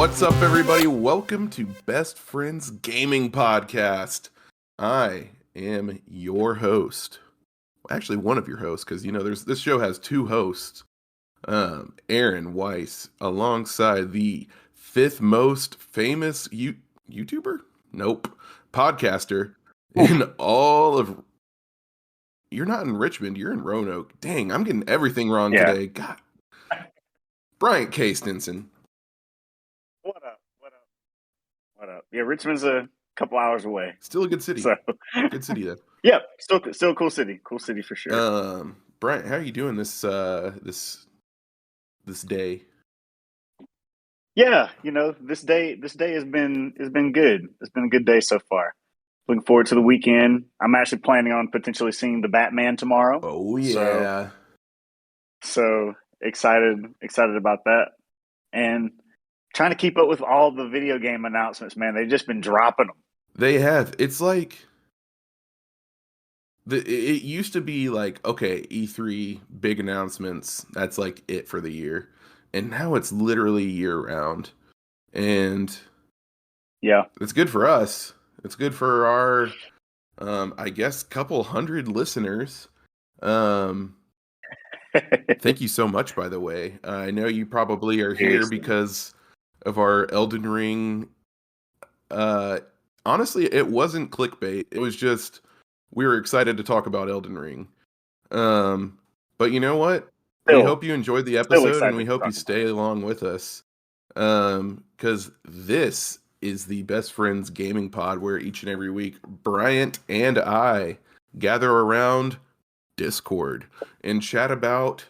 What's up, everybody? Welcome to Best Friends Gaming Podcast. I am your host. Actually, one of your hosts, because this show has two hosts. Aaron Weiss, alongside the fifth most famous YouTuber? Nope, podcaster in all of. You're not in Richmond. You're in Roanoke. Dang, I'm getting everything wrong today. God, Bryant K. Stinson. What up? What up? What up? Yeah, Richmond's a couple hours away. Still a good city. So, Good city though. yeah, still a cool city. Cool city for sure. Bryant, how are you doing this day? Yeah, this day has been good. It's been a good day so far. Looking forward to the weekend. I'm actually planning on potentially seeing the Batman tomorrow. Oh yeah. So excited about that. And trying to keep up with all the video game announcements, man. They've just been dropping them. They have. It's like it used to be like, okay, E3 big announcements, that's like it for the year. And now it's literally year round. And yeah, it's good for us. It's good for our I guess couple hundred listeners. Thank you so much, by the way. I know you probably are here because of our Elden Ring. Honestly, it wasn't clickbait. It was just we were excited to talk about Elden Ring. But you know what? We hope you enjoyed the episode, and we hope you stay along with us. Because this is the Best Friends Gaming Pod, where each and every week Bryant and I gather around Discord and chat about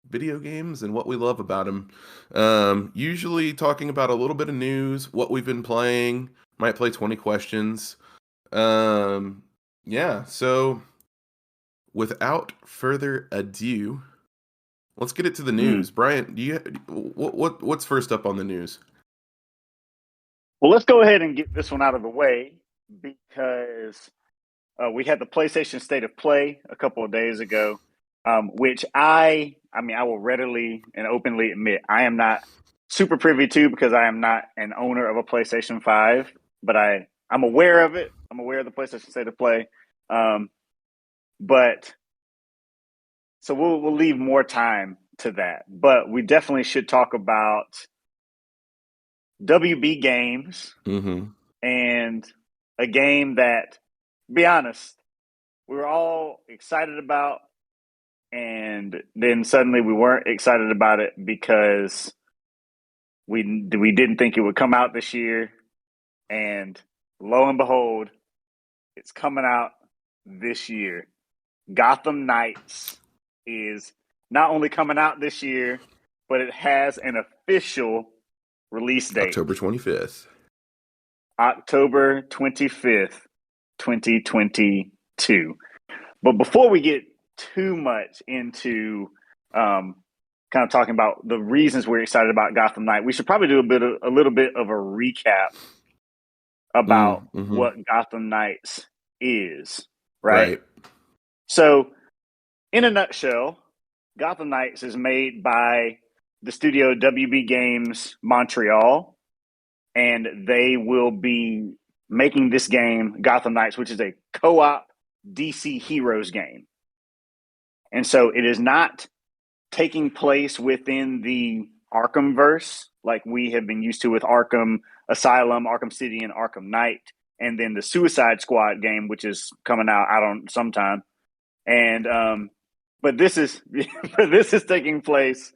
video games and what we love about them. Usually talking about a little bit of news, what we've been playing, might play 20 questions. Yeah, so without further ado, let's get it to the news. Bryant, what's first up on the news? Well, let's go ahead and get this one out of the way because we had the PlayStation State of Play a couple of days ago, which I will readily and openly admit I am not super privy to because I am not an owner of a PlayStation 5, but I'm aware of it. I'm aware of the PlayStation State of Play. But so we'll leave more time to that. But we definitely should talk about WB games and a game that, to be honest, we were all excited about, and then suddenly we weren't excited about it because we didn't think it would come out this year, and lo and behold, it's coming out this year. Gotham Knights is not only coming out this year, but it has an official release date. October 25th. October 25th, 2022. But before we get too much into kind of talking about the reasons we're excited about Gotham Knight, we should probably do a little bit of a recap about what Gotham Knights is, right? So, in a nutshell, Gotham Knights is made by the studio WB Games Montreal, and they will be making this game, Gotham Knights, which is a co-op DC Heroes game. And so it is not taking place within the Arkhamverse like we have been used to with Arkham Asylum, Arkham City, and Arkham Knight, and then the Suicide Squad game, which is coming out sometime. And but this is taking place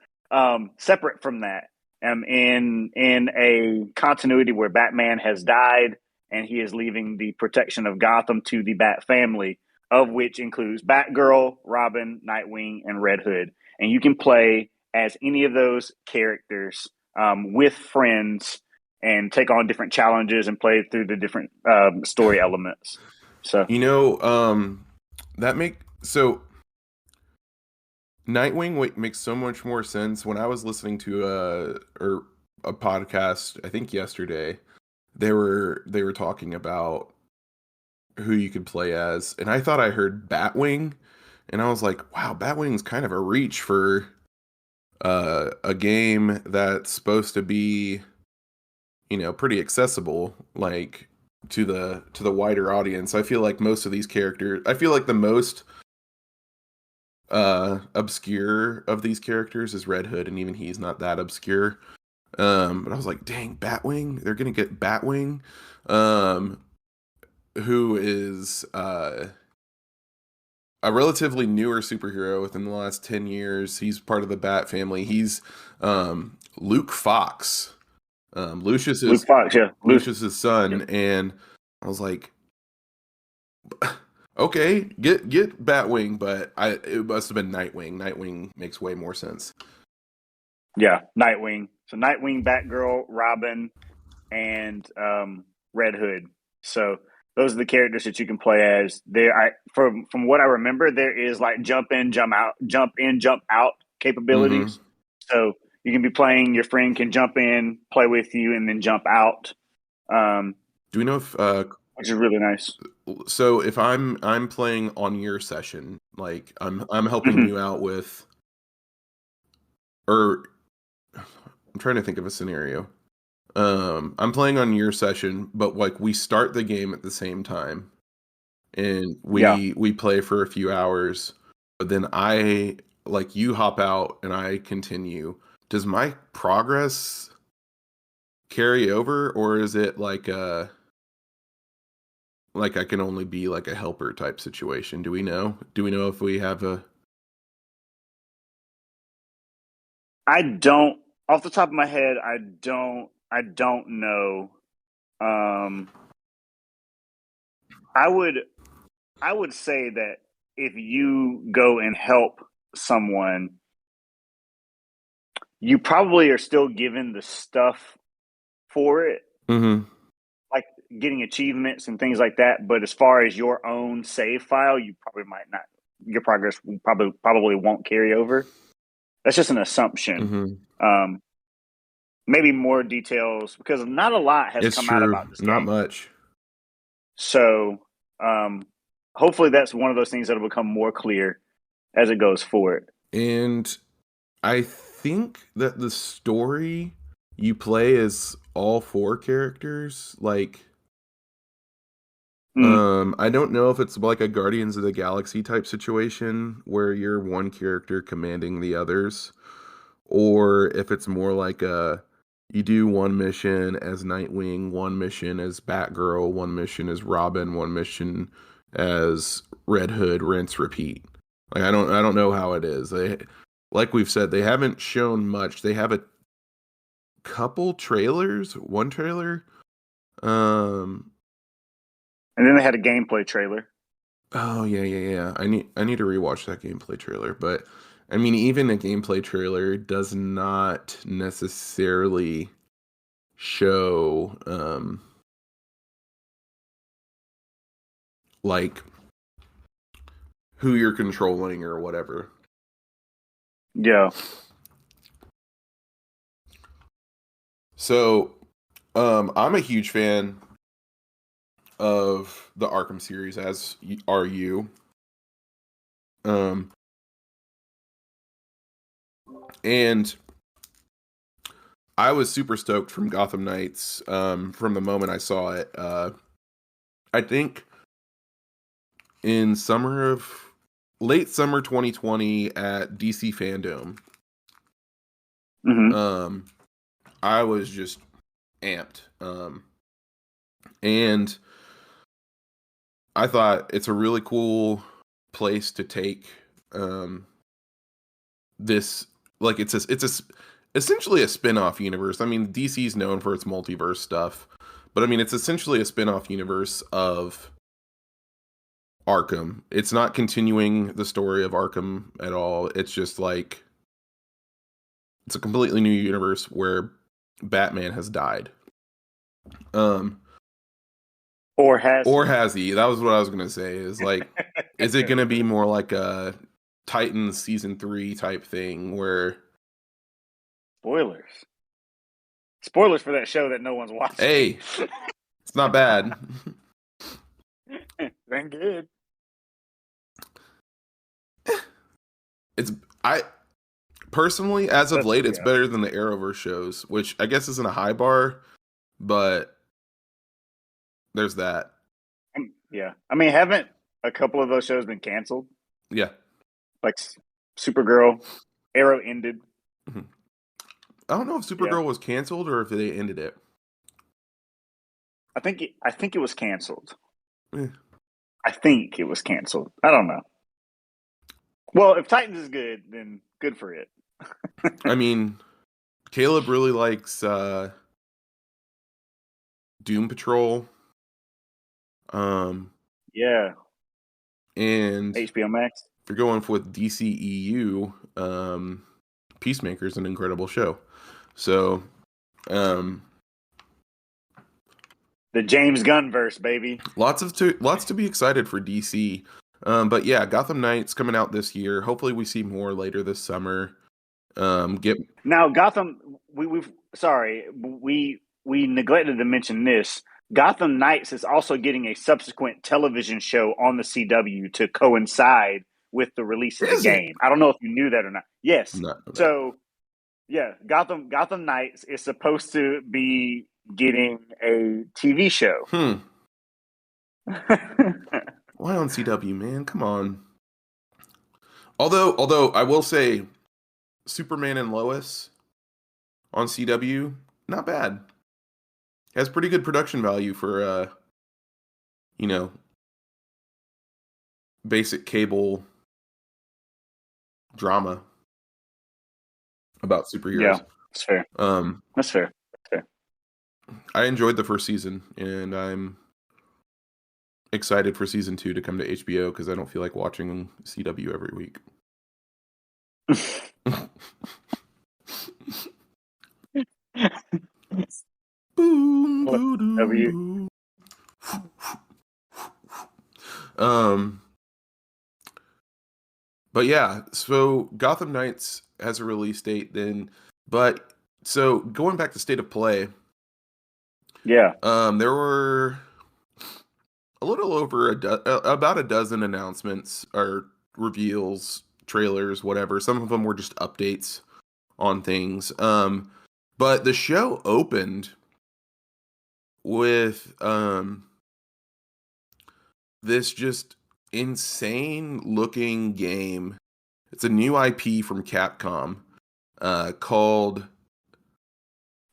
separate from that, in a continuity where Batman has died and he is leaving the protection of Gotham to the Bat family, of which includes Batgirl, Robin, Nightwing, and Red Hood. And you can play as any of those characters with friends and take on different challenges and play through the different story elements. So Nightwing makes so much more sense. When I was listening to a podcast, I think yesterday, they were talking about who you could play as, and I thought I heard Batwing, and I was like, wow, Batwing's kind of a reach for a game that's supposed to be pretty accessible, like to the wider audience. I feel like most of these characters, I feel like the most obscure of these characters is Red Hood, and even he's not that obscure. But I was like, dang, Batwing, they're gonna get Batwing, who is a relatively newer superhero within the last 10 years. He's part of the Bat family. He's Luke Fox, Luke Fox, yeah, Lucius's son. Yeah. And I was like, okay, get Batwing, but it must have been Nightwing. Nightwing makes way more sense. Yeah, Nightwing. So Nightwing, Batgirl, Robin, and Red Hood. So those are the characters that you can play as. From what I remember, there is like jump in, jump out capabilities. Mm-hmm. So you can be playing. Your friend can jump in, play with you, and then jump out. Do we know if which is really nice. So if I'm playing on your session, like I'm helping mm-hmm. you out with, or I'm trying to think of a scenario. I'm playing on your session, but like we start the game at the same time, and we play for a few hours, but then you hop out and I continue. Does my progress carry over, or is it like I can only be like a helper type situation? Do we know if we have a... I don't, off the top of my head, I don't know. I would say that if you go and help someone, you probably are still given the stuff for it, mm-hmm. like getting achievements and things like that. But as far as your own save file, you probably might not. Your progress probably won't carry over. That's just an assumption. Mm-hmm. Maybe more details, because not a lot has come out about this game. Not much. So hopefully that's one of those things that will become more clear as it goes forward. And I think that the story you play is all 4 characters. Like, I don't know if it's like a Guardians of the Galaxy type situation where you're one character commanding the others, or if it's more like you do one mission as Nightwing, one mission as Batgirl, one mission as Robin, one mission as Red Hood, rinse, repeat. Like I don't know how it is. Like we've said, they haven't shown much. They have a couple trailers, one trailer. And then they had a gameplay trailer. Oh yeah. I need to rewatch that gameplay trailer, but I mean, even a gameplay trailer does not necessarily show like who you're controlling or whatever. Yeah. So, I'm a huge fan of the Arkham series, as are you. And I was super stoked from Gotham Knights from the moment I saw it. I think in late summer 2020 at DC Fandom, mm-hmm. I was just amped. And I thought it's a really cool place to take this, like it's essentially a spin-off universe. I mean, DC's known for its multiverse stuff, but I mean, it's essentially a spin-off universe of Arkham. It's not continuing the story of Arkham at all. It's just like it's a completely new universe where Batman has died. Or has he? That was what I was gonna say. Is like, is it gonna be more like a Titans season 3 type thing where spoilers for that show that no one's watching? Hey, it's not bad. Been good. I personally, as of late, it's better than the Arrowverse shows, which I guess isn't a high bar, but there's that. Yeah. I mean, haven't a couple of those shows been canceled? Yeah. Like Supergirl, Arrow ended. Mm-hmm. I don't know if Supergirl was canceled or if they ended it. I think it was canceled. I think it was canceled. I don't know. Well, if Titans is good, then good for it. I mean, Caleb really likes Doom Patrol. Yeah. And HBO Max. If you're going with DCEU, Peacemaker's an incredible show. So, the James Gunn verse, baby. Lots to be excited for DC. But yeah, Gotham Knights coming out this year. Hopefully, we see more later this summer. Now Gotham. We neglected to mention this. Gotham Knights is also getting a subsequent television show on the CW to coincide with the release of the game. I don't know if you knew that or not. Yes. So, yeah, Gotham Knights is supposed to be getting a TV show. Why on CW, man? Come on. Although I will say, Superman and Lois on CW, not bad. Has pretty good production value for basic cable drama about superheroes. Yeah, that's fair. That's fair. I enjoyed the first season, and I'm excited for season 2 to come to HBO because I don't feel like watching CW every week. Boom, boo, doo, boo. But yeah, so Gotham Knights has a release date then, but so going back to State of Play, there were a little over about a dozen announcements or reveals, trailers, whatever. Some of them were just updates on things. But the show opened with this just insane looking game. It's a new IP from Capcom called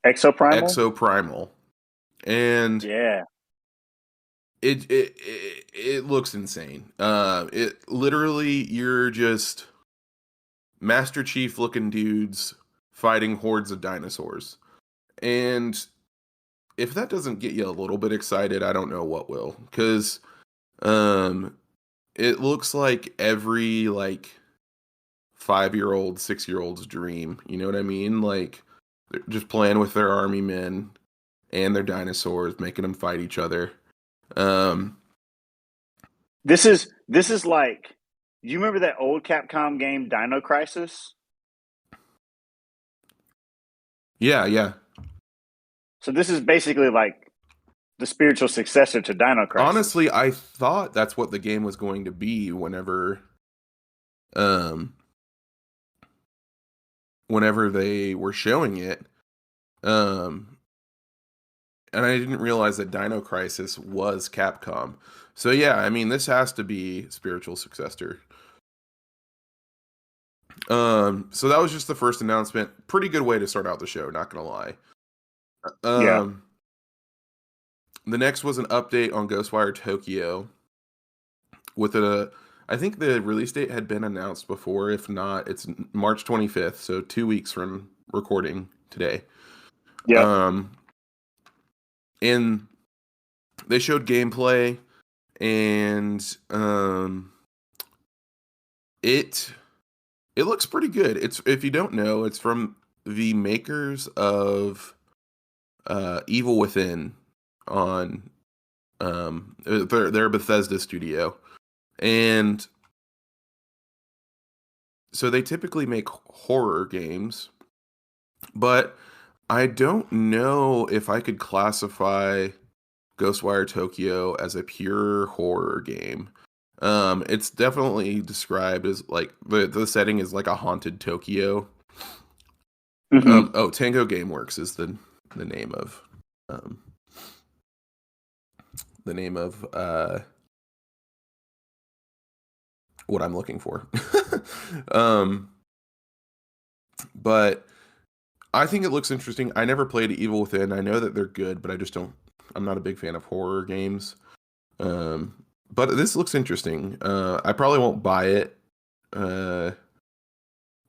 Exoprimal. And yeah, it looks insane. It literally, you're just Master Chief looking dudes fighting hordes of dinosaurs. And if that doesn't get you a little bit excited, I don't know what will. Because it looks like every 5-year-old, 6-year-old's dream. You know what I mean? Like, they're just playing with their army men and their dinosaurs, making them fight each other. This is like, you remember that old Capcom game Dino Crisis? Yeah. So this is basically like the spiritual successor to Dino Crisis. Honestly, I thought that's what the game was going to be whenever they were showing it. And I didn't realize that Dino Crisis was Capcom. So yeah, I mean, this has to be spiritual successor. So that was just the first announcement. Pretty good way to start out the show, not gonna lie. The next was an update on Ghostwire Tokyo with I think the release date had been announced before. If not, it's March 25th, so 2 weeks from recording today. And they showed gameplay, and it looks pretty good. It's, if you don't know, it's from the makers of Evil Within on their Bethesda studio. And so they typically make horror games, but I don't know if I could classify Ghostwire Tokyo as a pure horror game. It's definitely described as like the setting is like a haunted Tokyo. Tango Gameworks is the name of um, the name of what I'm looking for. But I think it looks interesting. I never played Evil Within. I know that they're good, but I just don't. I'm not a big fan of horror games. But this looks interesting. I probably won't buy it.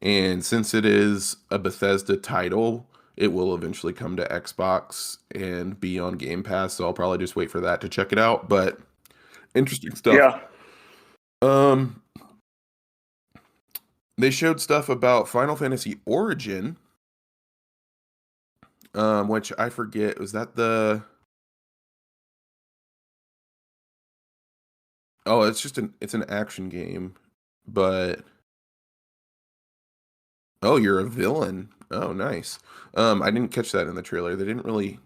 And since it is a Bethesda title, it will eventually come to Xbox and be on Game Pass. So I'll probably just wait for that to check it out. But interesting stuff. Yeah. They showed stuff about Final Fantasy Origin, which I forget. Was that the? Oh, it's an action game, but oh, you're a villain. Oh, nice. I didn't catch that in the trailer. They didn't really.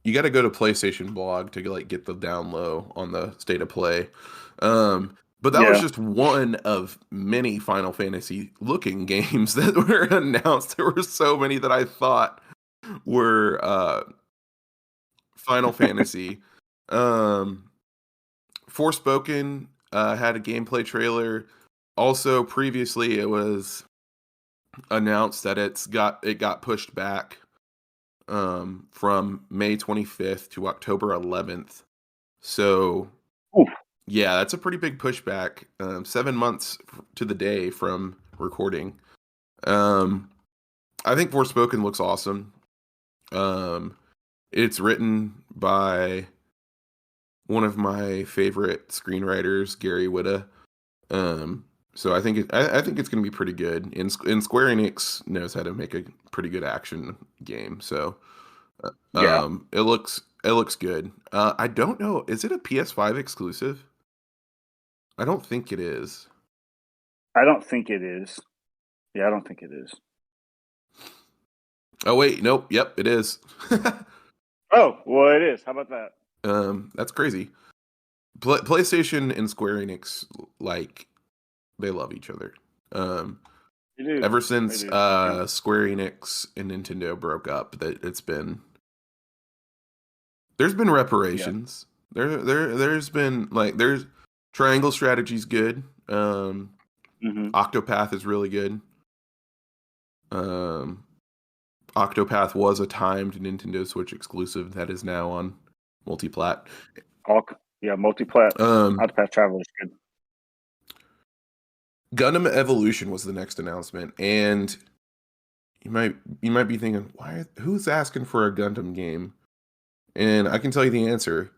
You got to go to PlayStation blog to like get the down low on the state of play. But that was just one of many Final Fantasy looking games that were announced. There were so many that I thought were Final Fantasy. Forspoken had a gameplay trailer. Also, previously, it was announced that it got pushed back from May 25th to October 11th. So, yeah, that's a pretty big pushback. 7 months to the day from recording. I think Forspoken looks awesome. It's written by one of my favorite screenwriters, Gary Whitta. So I think it's going to be pretty good. And Square Enix knows how to make a pretty good action game. So it looks good. I don't know. Is it a PS5 exclusive? I don't think it is. I don't think it is. Yeah, I don't think it is. Oh wait, nope. Yep, it is. Oh, well, it is. How about that? That's crazy. PlayStation and Square Enix, like, they love each other. They do. Ever since Square Enix and Nintendo broke up, there's been reparations. Yeah. There's been there's Triangle Strategy's good. Octopath is really good. Octopath was a timed Nintendo Switch exclusive that is now on multiplat. Multiplat. Octopath Traveler is good. Gundam Evolution was the next announcement, and you might be thinking, who's asking for a Gundam game? And I can tell you the answer.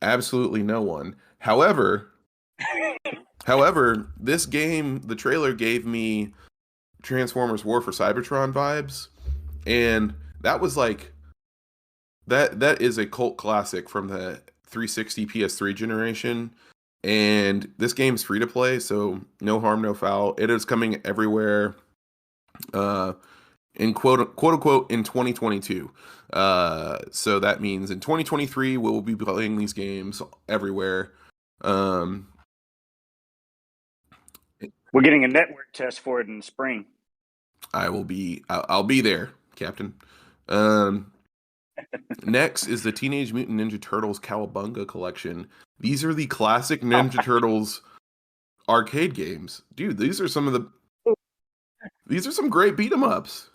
Absolutely no one. However, this game, the trailer gave me Transformers War for Cybertron vibes, and that was like that is a cult classic from the 360 PS3 generation. And this game's free to play, so no harm, no foul. It is coming everywhere, in quote unquote in 2022. So that means in 2023 we'll be playing these games everywhere. We're getting a network test for it in the spring. I'll be there, Captain. Next is the Teenage Mutant Ninja Turtles Cowabunga collection. These are the classic Ninja Turtles arcade games. Dude, these are some great beat 'em ups.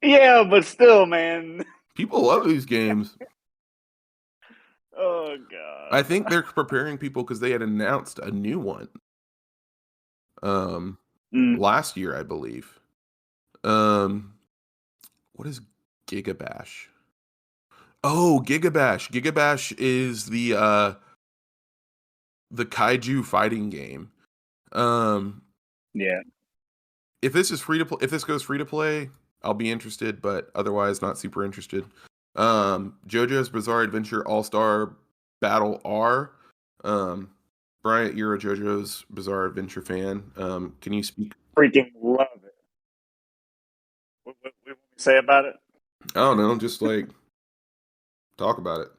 Yeah, but still, man. People love these games. Oh god. I think they're preparing people because they had announced a new one. Last year, I believe. What is Gigabash? Oh, Gigabash. Gigabash is the kaiju fighting game. Yeah. If this goes free to play, I'll be interested, but otherwise not super interested. JoJo's Bizarre Adventure All-Star Battle R. Bryant, you're a JoJo's Bizarre Adventure fan. Can you speak? Freaking love it. What you say about it? I don't know, just talk about it.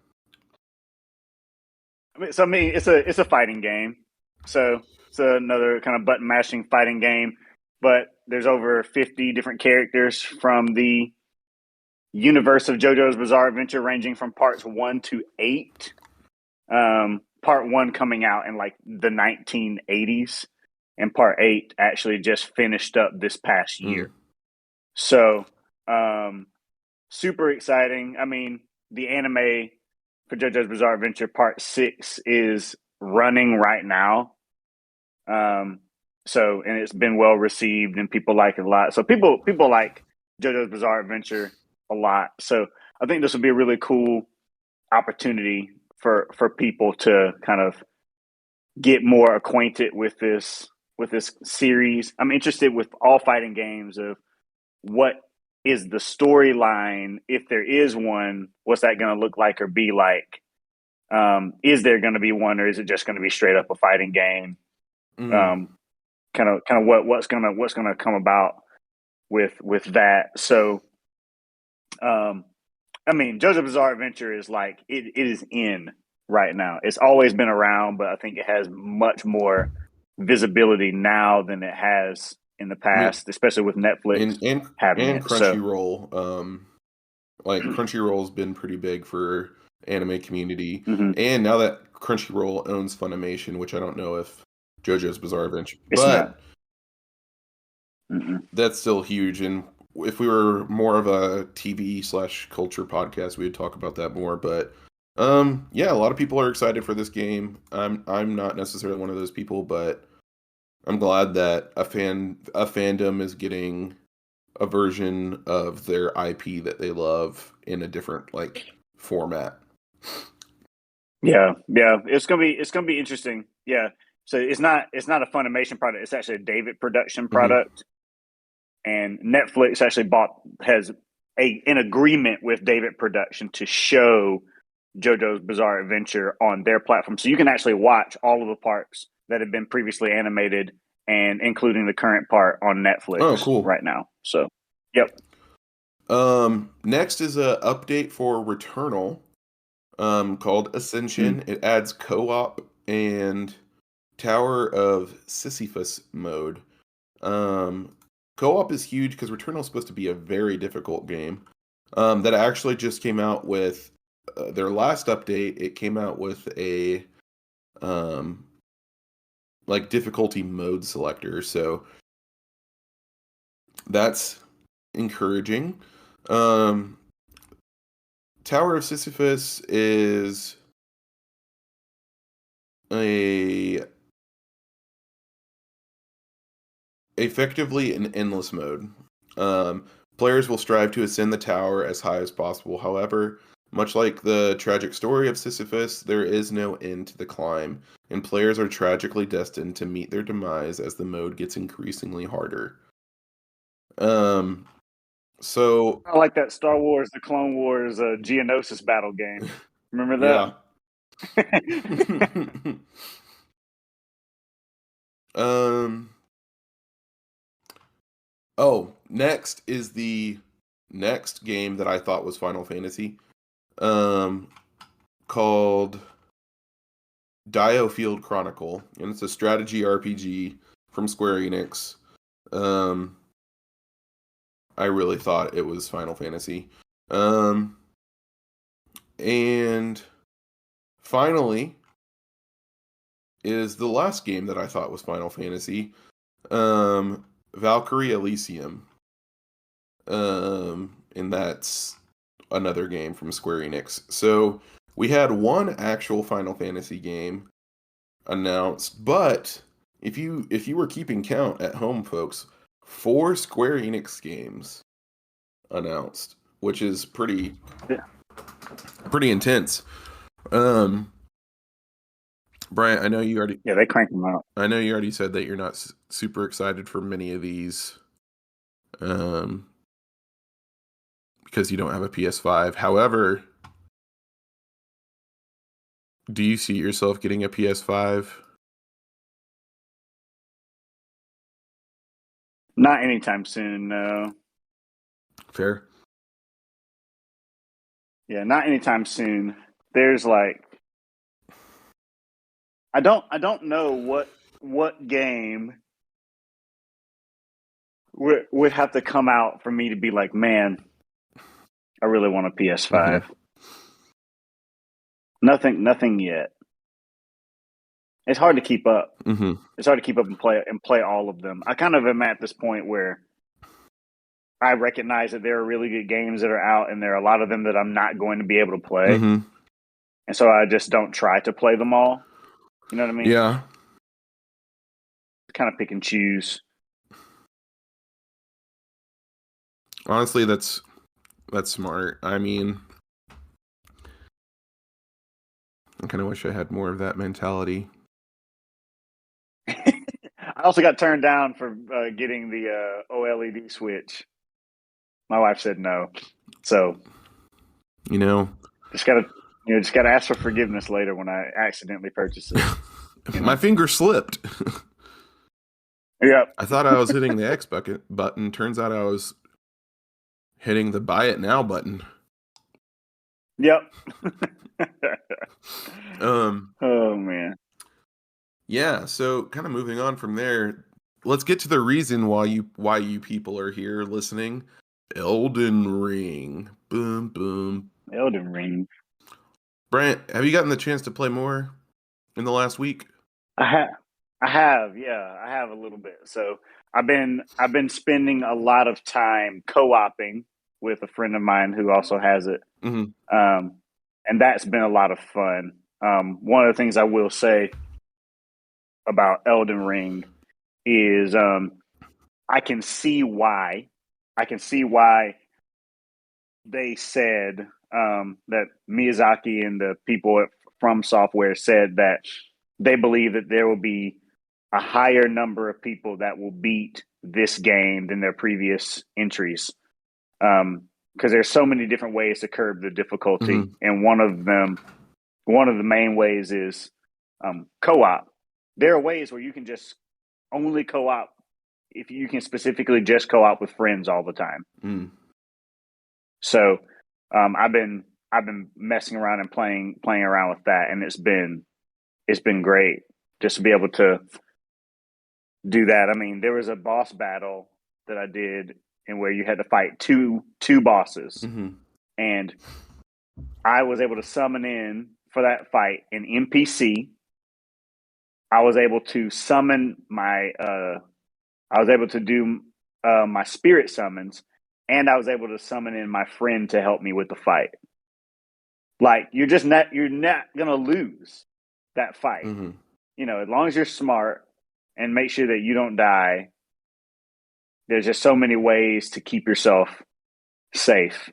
It's a fighting game. So it's another kind of button mashing fighting game, but there's over 50 different characters from the universe of JoJo's Bizarre Adventure, ranging from parts 1 to 8. Part 1 coming out in like the 1980s, and part 8 actually just finished up this past year. So, super exciting. I mean, the anime for JoJo's Bizarre Adventure Part 6 is running right now. So, and it's been well received and people like it a lot. So people like JoJo's Bizarre Adventure a lot. So I think this would be a really cool opportunity for people to kind of get more acquainted with this series. I'm interested with all fighting games of what is the storyline, if there is one, what's that going to look like or be like? Is there going to be one, or is it just going to be straight up a fighting game? Kind of what's gonna come about with that. So, I mean, JoJo's Bizarre Adventure is like it is in right now. It's always been around, but I think it has much more visibility now than it has in the past, especially with Netflix and having and it. Crunchyroll. Like Crunchyroll's been pretty big for anime community, and now that Crunchyroll owns Funimation, which I don't know if JoJo's Bizarre Adventure, but that's still huge. And if we were more of a TV/culture podcast, we would talk about that more. But yeah, a lot of people are excited for this game. I'm not necessarily one of those people, but I'm glad that a fandom is getting a version of their IP that they love in a different like format. Yeah, it's gonna be interesting. Yeah, so it's not a Funimation product; it's actually a David production product, and Netflix actually has an agreement with David Production to show JoJo's Bizarre Adventure on their platform, so you can actually watch all of the parts that have been previously animated, and including the current part on Netflix. Oh, cool! Right now, so yep. Next is a update for Returnal, called Ascension. It adds co-op and Tower of Sisyphus mode. Co-op is huge because Returnal is supposed to be a very difficult game. That actually just came out with their last update. It came out with a like difficulty mode selector, so that's encouraging. Tower of Sisyphus is effectively an endless mode. Players will strive to ascend the tower as high as possible. However, much like the tragic story of Sisyphus, there is no end to the climb, and players are tragically destined to meet their demise as the mode gets increasingly harder. So I like that Star Wars: The Clone Wars Geonosis battle game. Remember that? Yeah. Oh, next is the next game that I thought was Final Fantasy, called Diofield Chronicle, and it's a strategy RPG from Square Enix. I really thought it was Final Fantasy. And finally is the last game that I thought was Final Fantasy, Valkyrie Elysium. And that's another game from Square Enix. So we had one actual Final Fantasy game announced, but if you were keeping count at home, folks, 4 Square Enix games announced, which is pretty intense. Brian, I know you already they crank them out. I know you already said that you're not super excited for many of these, because you don't have a PS5. However, do you see yourself getting a PS5? Not anytime soon, no. Fair. Yeah, not anytime soon. There's like I don't know what game would have to come out for me to be like, man, I really want a PS5. Mm-hmm. Nothing yet. It's hard to keep up. Mm-hmm. It's hard to keep up and play all of them. I kind of am at this point where I recognize that there are really good games that are out, and there are a lot of them that I'm not going to be able to play, Mm-hmm. and so I just don't try to play them all. You know what I mean? Yeah. Kind of pick and choose. Honestly, that's smart. I mean, I kind of wish I had more of that mentality. I also got turned down for getting the OLED switch. My wife said no, so just gotta ask for forgiveness later when I accidentally purchase it. My finger slipped. Yep. I thought I was hitting the X button. Turns out I was hitting the buy it now button. Yep. Oh man. Yeah, so kind of moving on from there, let's get to the reason why you people are here listening. Elden Ring. Boom boom. Elden Ring. Bryant, have you gotten the chance to play more in the last week? I have, yeah, I have a little bit. So I've been spending a lot of time co-oping with a friend of mine who also has it, and that's been a lot of fun. One of the things I will say about Elden Ring is I can see why they said that Miyazaki and the people from Software said that they believe that there will be a higher number of people that will beat this game than their previous entries. Because there's so many different ways to curb the difficulty, and one of the main ways is co-op. There are ways where you can just only co-op if you can specifically just co-op with friends all the time. So I've been messing around and playing around with that, and it's been great just to be able to do that. I mean, there was a boss battle that I did and where you had to fight two bosses, and I was able to summon in for that fight an NPC. I was able to summon my I was able to do my spirit summons, and I was able to summon in my friend to help me with the fight. Like you're not gonna lose that fight. As long as you're smart and make sure that you don't die. There's just so many ways to keep yourself safe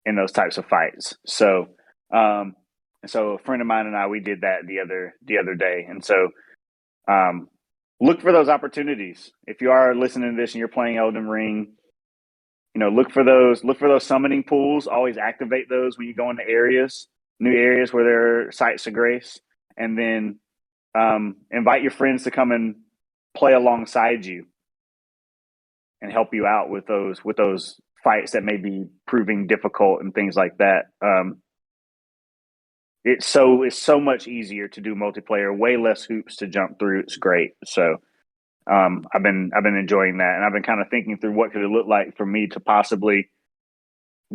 in those types of fights. So, so a friend of mine and I, we did that the other day. And so, look for those opportunities. If you are listening to this and you're playing Elden Ring, look for those summoning pools. Always activate those when you go into new areas where there are sites of grace, and then invite your friends to come and play alongside you and help you out with those fights that may be proving difficult and things like that. It's so much easier to do multiplayer, way less hoops to jump through. It's great. So I've been enjoying that, and I've been kind of thinking through what could it look like for me to possibly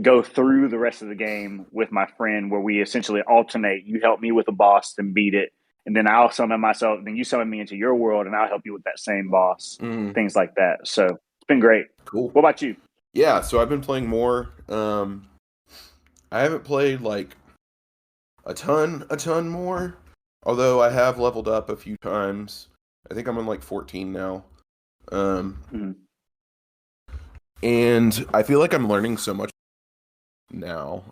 go through the rest of the game with my friend, where we essentially alternate. You help me with a boss and beat it, and then I'll summon myself. Then you summon me into your world, and I'll help you with that same boss. Things like that. So it's been great. Cool. What about you? Yeah, so I've been playing more. I haven't played like a ton more, although I have leveled up a few times. I think I'm on like 14 now. And I feel like I'm learning so much now.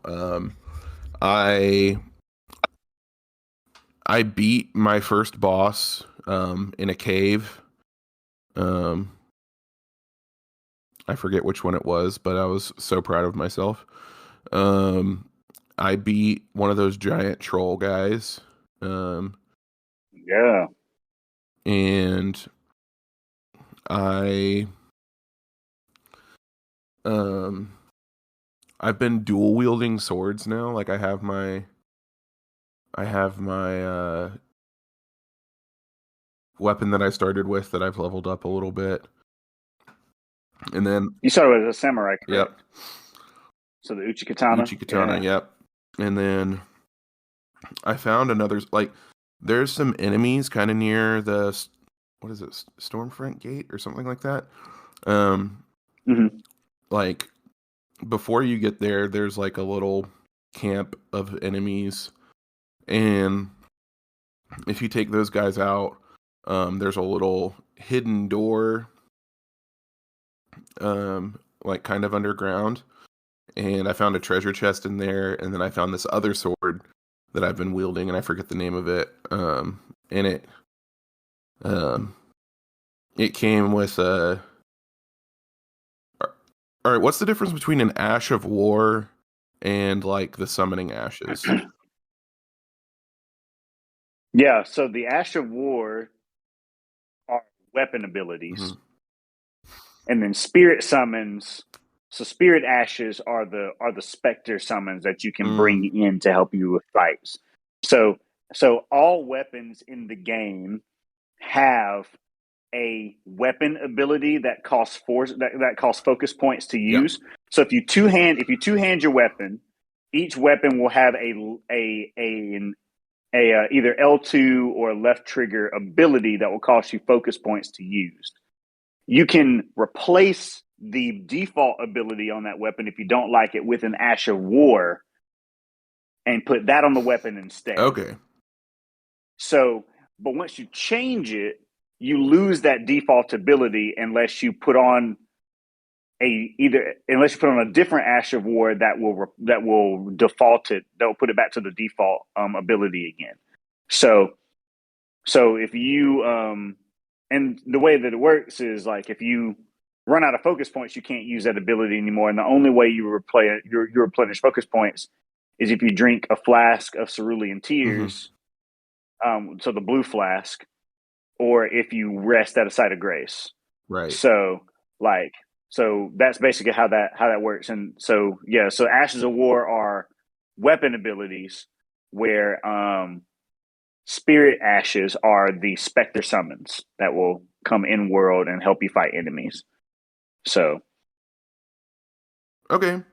I beat my first boss in a cave. I forget which one it was, but I was so proud of myself. I beat one of those giant troll guys. Yeah. And I've been dual wielding swords now. Like I have my weapon that I started with that I've leveled up a little bit. And then you started with a samurai, correct? Yep. So the Uchi Katana. Uchi Katana, yep. And then I found another, like, there's some enemies kind of near the, what is it, Stormfront Gate or something like that. Like, before you get there, there's like a little camp of enemies, and if you take those guys out, there's a little hidden door, like kind of underground, and I found a treasure chest in there, and then I found this other sword that I've been wielding, and I forget the name of it. And it came with a. All right, what's the difference between an Ash of War and like the Summoning Ashes? Yeah, so the Ash of War are weapon abilities, and then Spirit Summons. So Spirit Ashes are the Spectre summons that you can bring in to help you with fights. So all weapons in the game have a weapon ability that costs force that costs focus points to use. Yep. So if you two hand your weapon, each weapon will have a either L2 or left trigger ability that will cost you focus points to use. You can replace the default ability on that weapon if you don't like it with an Ash of War and put that on the weapon instead. Okay. So, but once you change it, you lose that default ability unless you put on a different Ash of War that will default it, that will put it back to the default ability again. So if you and the way that it works is like if you run out of focus points, you can't use that ability anymore. And the only way you replenish focus points is if you drink a flask of Cerulean Tears, so the blue flask, or if you rest at a site of grace. Right. So that's basically how that works. And so Ashes of War are weapon abilities, where Spirit Ashes are the Spectre summons that will come in world and help you fight enemies. So, okay.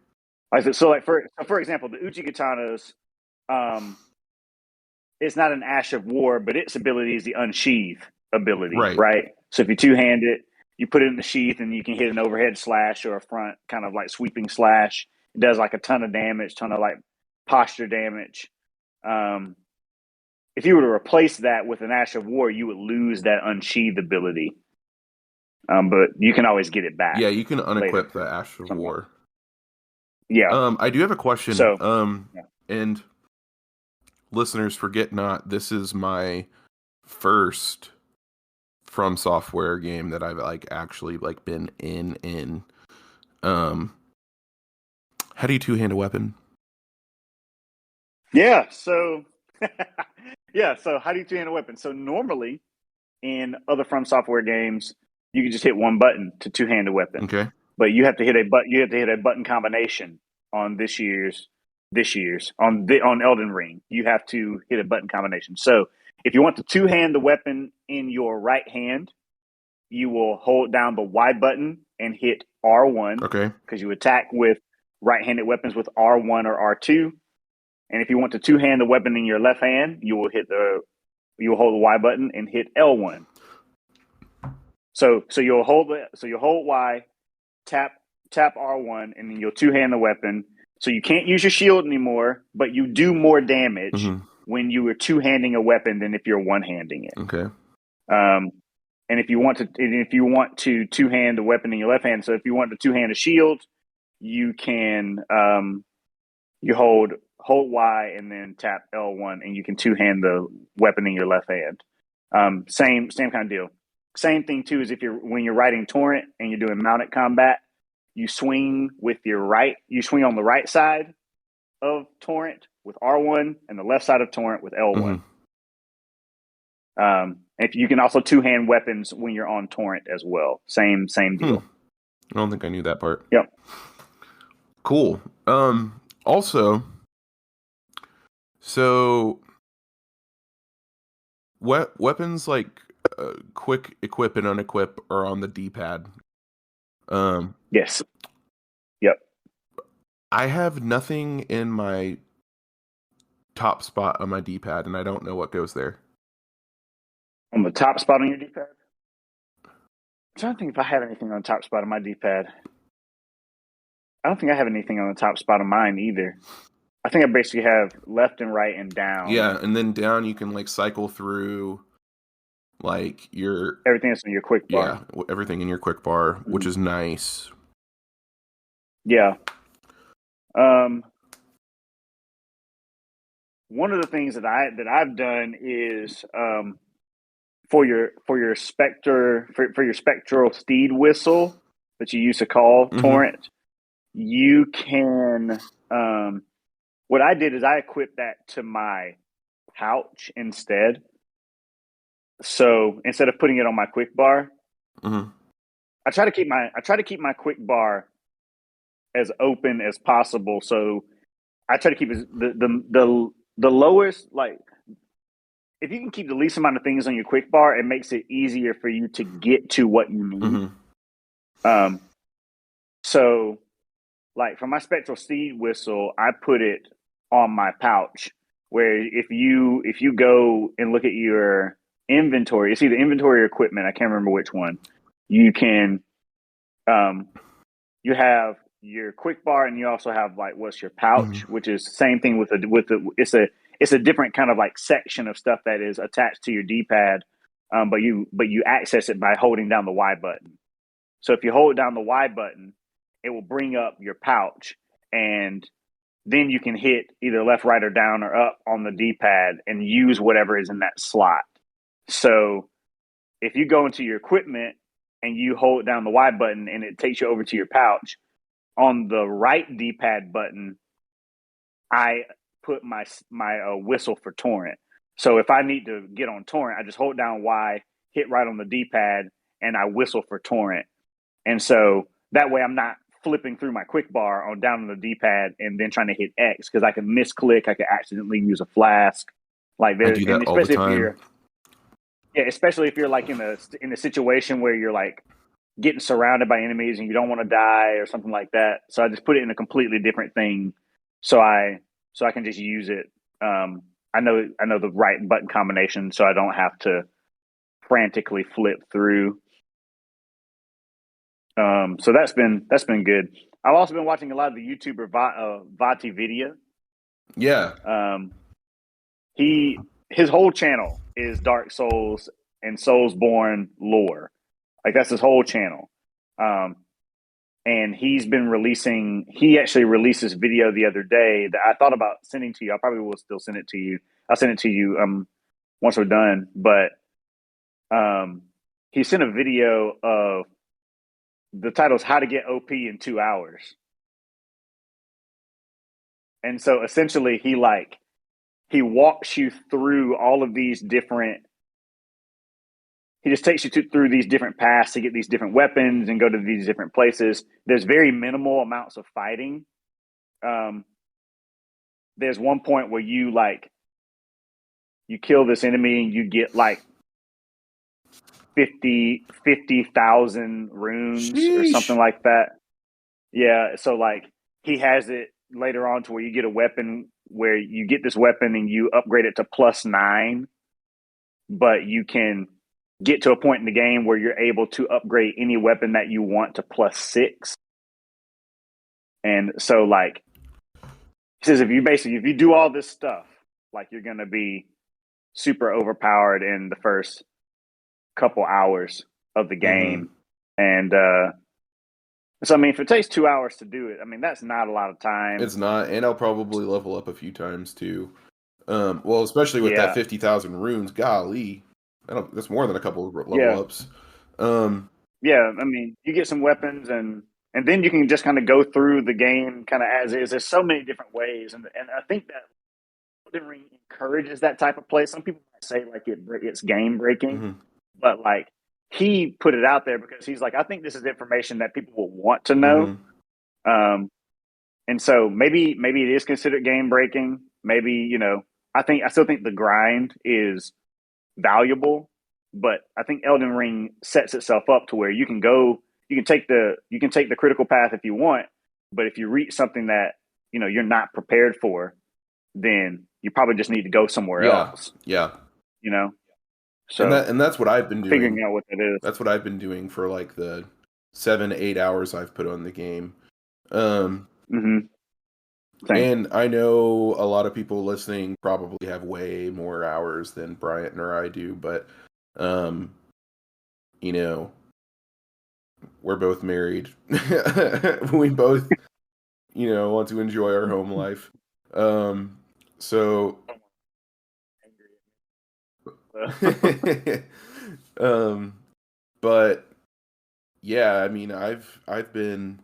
For example, the Uchi Katanas, it's not an Ash of War, but its ability is the Unsheath ability, right? So if you two-hand it, you put it in the sheath and you can hit an overhead slash or a front kind of like sweeping slash. It does like a ton of damage, ton of like posture damage. If you were to replace that with an Ash of War, you would lose that Unsheath ability. But you can always get it back. Yeah, you can unequip the Ash of War. Yeah. I do have a question. So, and listeners, forget not, this is my first From Software game that I've like actually like been in. How do you two-hand a weapon? Yeah, so so how do you two-hand a weapon? So normally in other From Software games, you can just hit one button to two-hand a weapon. Okay. But you have to hit a button combination on this year's on Elden Ring. You have to hit a button combination. So if you want to two-hand the weapon in your right hand, you will hold down the Y button and hit R1. Okay. Because you attack with right-handed weapons with R1 or R2. And if you want to two-hand the weapon in your left hand, you will hold the Y button and hit L1. So you'll hold Y, tap R1, and then you'll two-hand the weapon. So you can't use your shield anymore, but you do more damage when you are two-handing a weapon than if you're one-handing it. Okay. And if you want to two-hand the weapon in your left hand, so if you want to two-hand a shield, you can you hold Y and then tap L1, and you can two-hand the weapon in your left hand. Same kind of deal. Same thing too is when you're riding Torrent and you're doing mounted combat, you swing on the right side of Torrent with R1 and the left side of Torrent with L1. If you can also two-hand weapons when you're on Torrent as well. Same deal. I don't think I knew that part. Yep. Cool. Also, so weapons like quick equip and unequip are on the D-pad. Yes. Yep. I have nothing in my top spot on my D-pad, and I don't know what goes there. On the top spot on your D-pad? I'm trying to think if I have anything on the top spot on my D-pad. I don't think I have anything on the top spot of mine either. I think I basically have left and right and down. Yeah, and then down you can like cycle through like your everything that's in your quick bar. Yeah, everything in your quick bar, which is nice. Yeah. One of the things that I've done is for your spectral steed whistle that you use to call torrent, you can what I did is I equipped that to my pouch instead. So instead of putting it on my quick bar, I try to keep my quick bar as open as possible. So I try to keep the lowest, like, if you can keep the least amount of things on your quick bar, it makes it easier for you to get to what you need. So like for my spectral steed whistle, I put it on my pouch, where if you go and look at your inventory, it's either inventory or equipment, I can't remember which one. You can you have your quick bar, and you also have like what's your pouch, which is the same thing with the it's a different kind of like section of stuff that is attached to your D-pad, but you access it by holding down the Y button. So if you hold down the Y button, it will bring up your pouch, and then you can hit either left, right, or down or up on the D-pad and use whatever is in that slot. So if you go into your equipment and you hold down the Y button and it takes you over to your pouch, on the right D-pad button, I put my whistle for torrent. So if I need to get on torrent, I just hold down Y, hit right on the D-pad, and I whistle for torrent. And so that way I'm not flipping through my quick bar on down on the D-pad and then trying to hit X, because I can misclick, I could accidentally use a flask. Like I do that all the time. Especially if you're like in a situation where you're like getting surrounded by enemies and you don't want to die or something like that. So I just put it in a completely different thing, so I can just use it. I know the right button combination, so I don't have to frantically flip through. So that's been good. I've also been watching a lot of the YouTuber Vati Vidya. Yeah. His whole channel is Dark Souls and Soulsborne lore. Like, that's his whole channel. And he actually released this video the other day that I thought about sending to you. I probably will still send it to you. I'll send it to you once we're done. But he sent a video of, the title's How to Get OP in 2 hours. And so essentially he walks you through all of these different, he just takes you through these different paths to get these different weapons and go to these different places. There's very minimal amounts of fighting. There's one point where you kill this enemy and you get like 50,000 runes. Sheesh. Or something like that. Yeah. So like he has it later on to where you get a weapon where you get this weapon and you upgrade it to +9, but you can get to a point in the game where you're able to upgrade any weapon that you want to +6. And so like, he says, if you do all this stuff, like, you're going to be super overpowered in the first couple hours of the game. And so, I mean, if it takes 2 hours to do it, I mean, that's not a lot of time. It's not, and I'll probably level up a few times too. Well, especially with that 50,000 runes, golly, that's more than a couple of level ups. Yeah, I mean, you get some weapons, and then you can just kind of go through the game kind of as is. There's so many different ways, and I think that Elden Ring encourages that type of play. Some people might say like it's game breaking, but like, he put it out there because he's like, I think this is information that people will want to know. And so maybe it is considered game breaking. Maybe, I still think the grind is valuable, but I think Elden Ring sets itself up to where you can take the critical path if you want, but if you reach something that you're not prepared for, then you probably just need to go somewhere Yeah, else. yeah. So And that's what I've been figuring doing. out what that is. That's what I've been doing for like the 7-8 hours I've put on the game. Um, Mm-hmm. Same. and I know a lot of people listening probably have way more hours than Bryant or I do, but um, you know, we're both married. We both, want to enjoy our home life. Um, so um, but yeah, I mean, I've been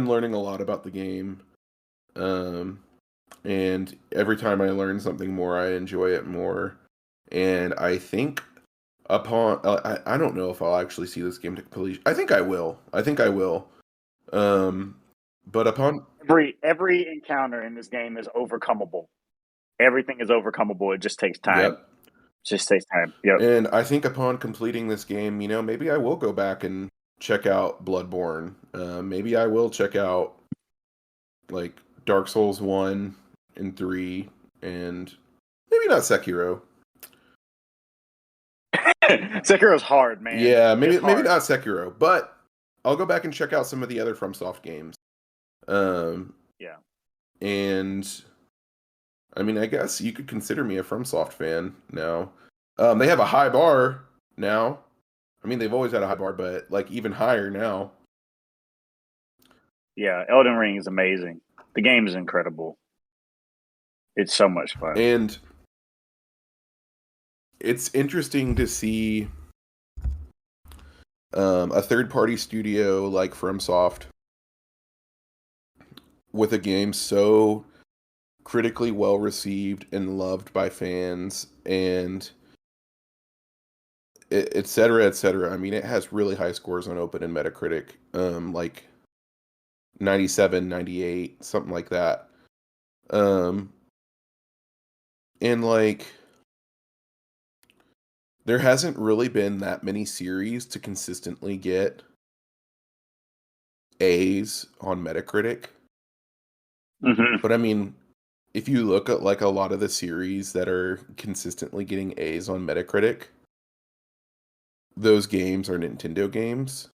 learning a lot about the game. Um, and every time I learn something more, I enjoy it more. And I think I don't know if I'll actually see this game to completion. I think I will. I think I will. Um, but upon Every encounter in this game is overcomable. Everything is overcomable. It just takes time. Yep. It just takes time. Yep. And I think upon completing this game, maybe I will go back and check out Bloodborne. Maybe I will check out like Dark Souls 1 and 3 and maybe not Sekiro. Sekiro's hard, man. Yeah, It's maybe hard. not Sekiro, but I'll go back and check out some of the other FromSoft games. Um, Yeah. and I mean, I guess you could consider me a FromSoft fan now. They have a high bar now. I mean, they've always had a high bar, but like even higher now. Yeah. Elden Ring is amazing. The game is incredible. It's so much fun. And it's interesting to see a third-party studio like FromSoft with a game so critically well received and loved by fans and et cetera, et cetera. I mean, it has really high scores on Open and Metacritic, like 97, 98, something like that. Um, and like, there hasn't really been that many series to consistently get A's on Metacritic. Mm-hmm. But I mean, if you look at like a lot of the series that are consistently getting A's on Metacritic, those games are Nintendo games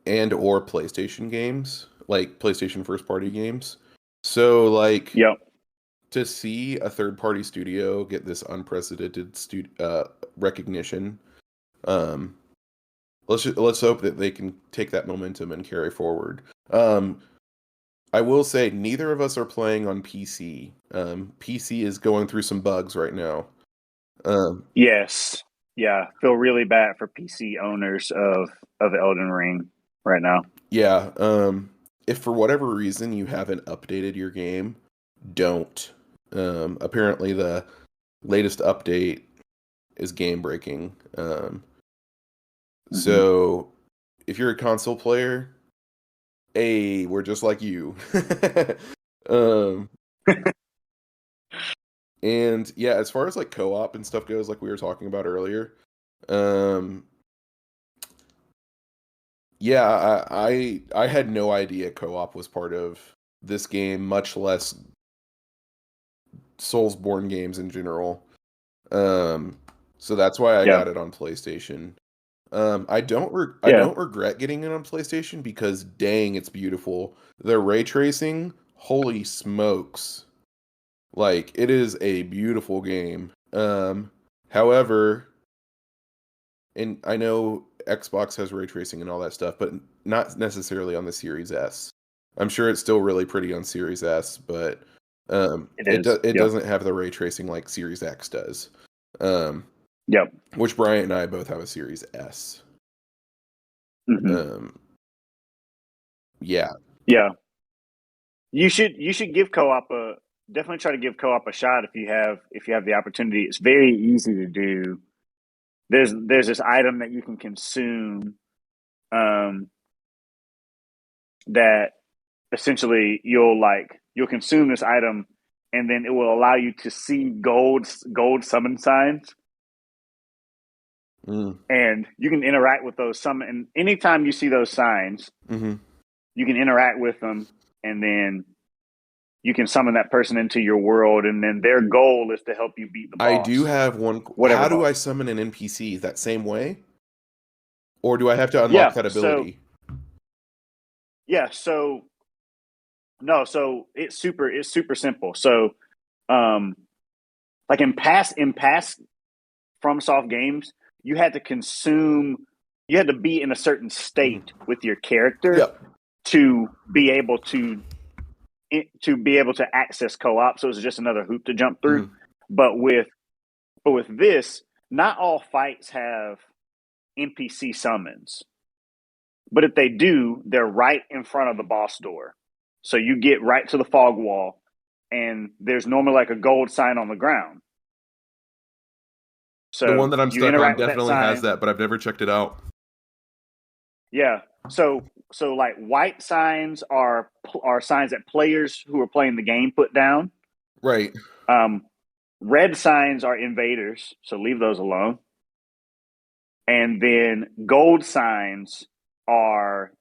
and or PlayStation games, like PlayStation first party games. So like Yep. to see a third party studio get this unprecedented recognition, um, let's hope that they can take that momentum and carry forward. I will say neither of us are playing on PC. PC is going through some bugs right now. Yes. Yeah. Feel really bad for PC owners of Elden Ring right now. Yeah. If for whatever reason you haven't updated your game, don't. Apparently the latest update is game breaking. Mm-hmm. So if you're a console player, hey, we're just like you. um, and yeah, as far as like co-op and stuff goes, like we were talking about earlier, um, yeah, I had no idea co-op was part of this game, much less Soulsborne games in general. Um, so that's why I Yeah. got it on PlayStation. I Yeah. don't regret getting it on PlayStation because dang, it's beautiful. The ray tracing, holy smokes. Like it is a beautiful game. However, and I know Xbox has ray tracing and all that stuff, but not necessarily on the Series S. I'm sure it's still really pretty on Series S, but It is. it Yep. doesn't have the ray tracing like Series X does. Um, Yep. which Bryant and I both have a Series S. Mm-hmm. Um, yeah, Yeah. You should give co-op a definitely try to give co-op a shot if you have the opportunity. It's very easy to do. There's this item that you can consume um, that essentially you'll consume this item and then it will allow you to see gold summon signs mm, and you can interact with those summon and anytime you see those signs mm-hmm. you can interact with them, and then you can summon that person into your world, and then their goal is to help you beat the boss. I do have one. Whatever. How do I summon an NPC? Is that same way? Or do I have to unlock that ability? So it's super simple. So like in past FromSoft games, you had to be in a certain state with your character to be able to access co-op. So it was just another hoop to jump through. But with this, not all fights have NPC summons. But if they do, they're right in front of the boss door. So you get right to the fog wall, and there's normally like a gold sign on the ground. So the one that I'm stuck on definitely has that, but I've never checked it out. Yeah. So like white signs are signs that players who are playing the game put down. Right. Red signs are invaders, so leave those alone. And then gold signs are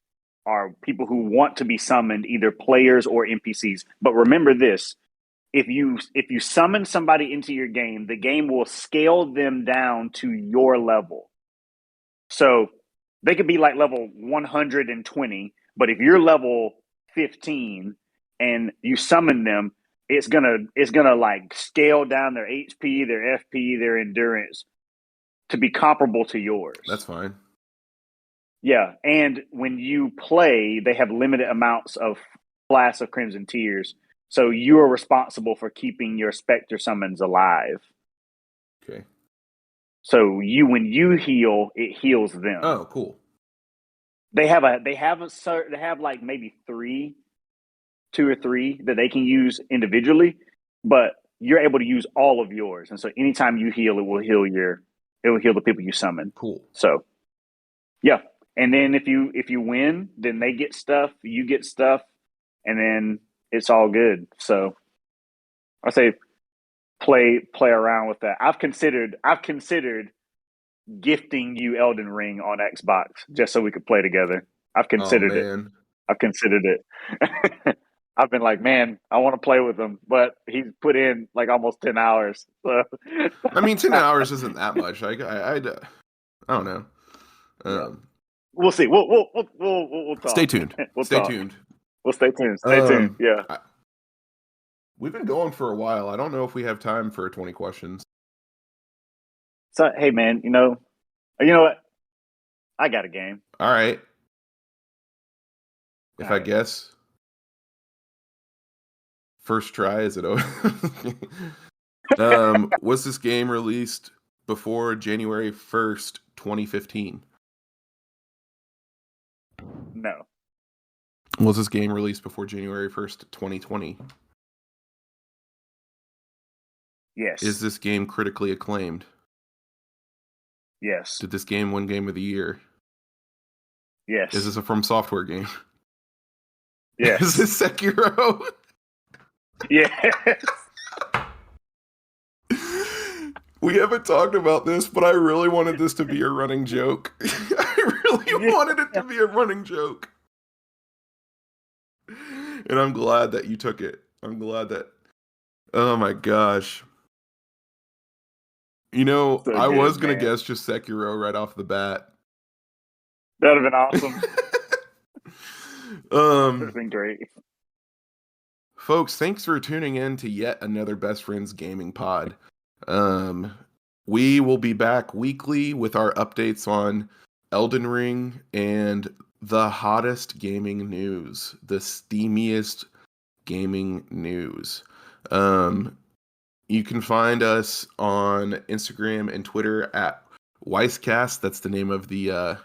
people who want to be summoned, either players or NPCs. But remember this: if you summon somebody into your game, the game will scale them down to your level. So they could be like level 120, but if you're level 15 and you summon them, it's gonna like scale down their HP, their FP, their endurance to be comparable to yours. That's fine. Yeah, and when you play, they have limited amounts of Flask of Crimson Tears, so you are responsible for keeping your Spectre summons alive. Okay. So when you heal, it heals them. Oh, cool. They have like maybe 2 or 3 that they can use individually, but you're able to use all of yours. And so anytime you heal, it will heal the people you summon. Cool. So yeah. And then if you win, then they get stuff, you get stuff, and then it's all good. So I say play around with that. I've considered gifting you Elden Ring on Xbox just so we could play together. I've considered it. I've considered it. I've been like, man, I want to play with him, but he's put in like almost 10 hours. So. I mean, 10 hours isn't that much. I don't know. We'll see. We'll talk. Stay tuned. We'll stay tuned. Stay tuned. Yeah. We've been going for a while. I don't know if we have time for 20 questions. So, hey, man, you know what? I got a game. All right. If I guess, first try, is it over? Was this game released before January 1st, 2015? No. Was this game released before January 1st, 2020? Yes. Is this game critically acclaimed? Yes. Did this game win Game of the Year? Yes. Is this a From Software game? Yes. Is this Sekiro? Yes. We haven't talked about this, but I really wanted this to be a running joke. I really wanted it to be a running joke. And I'm glad that you took it. I'm glad that... Oh my gosh. You know, so I was going to guess just Sekiro right off the bat. That would have been awesome. That would have been great. Folks, thanks for tuning in to yet another Best Friends Gaming Pod. We will be back weekly with our updates on Elden Ring and the hottest gaming news, the steamiest gaming news. You can find us on Instagram and Twitter at Weisscast. That's the name of the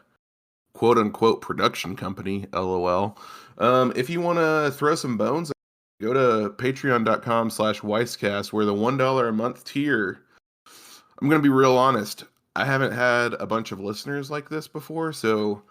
quote-unquote production company, LOL. If you want to throw some bones, go to patreon.com/Weisscast, where the $1 a month tier, I'm going to be real honest, I haven't had a bunch of listeners like this before, so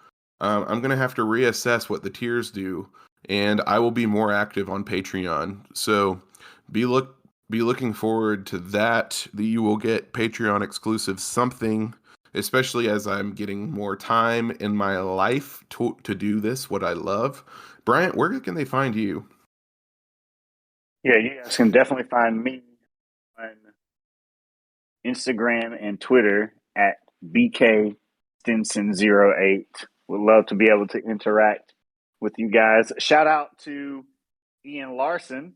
I'm going to have to reassess what the tiers do, and I will be more active on Patreon. So be looking forward to that. You will get Patreon exclusive something especially as I'm getting more time in my life to do this, what I love. Bryant, where can they find you? Yeah, you guys can definitely find me on Instagram and Twitter at BK Stinson08. Would love to be able to interact with you guys. Shout out to Ian Larson,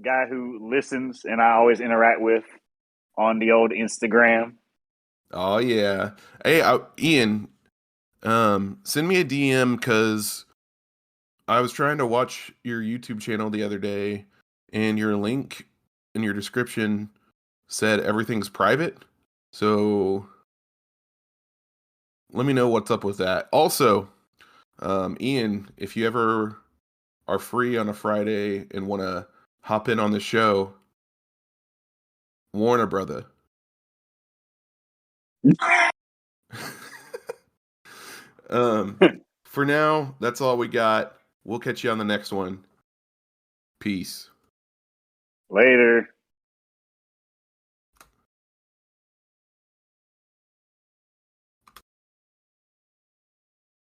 guy who listens and I always interact with on the old Instagram. Oh yeah. Hey, Ian, send me a DM because I was trying to watch your YouTube channel the other day, and your link in your description said everything's private. So let me know what's up with that. Also, Ian, if you ever are free on a Friday and want to hop in on the show, Warner brother. For now, that's all we got. We'll catch you on the next one. Peace. Later.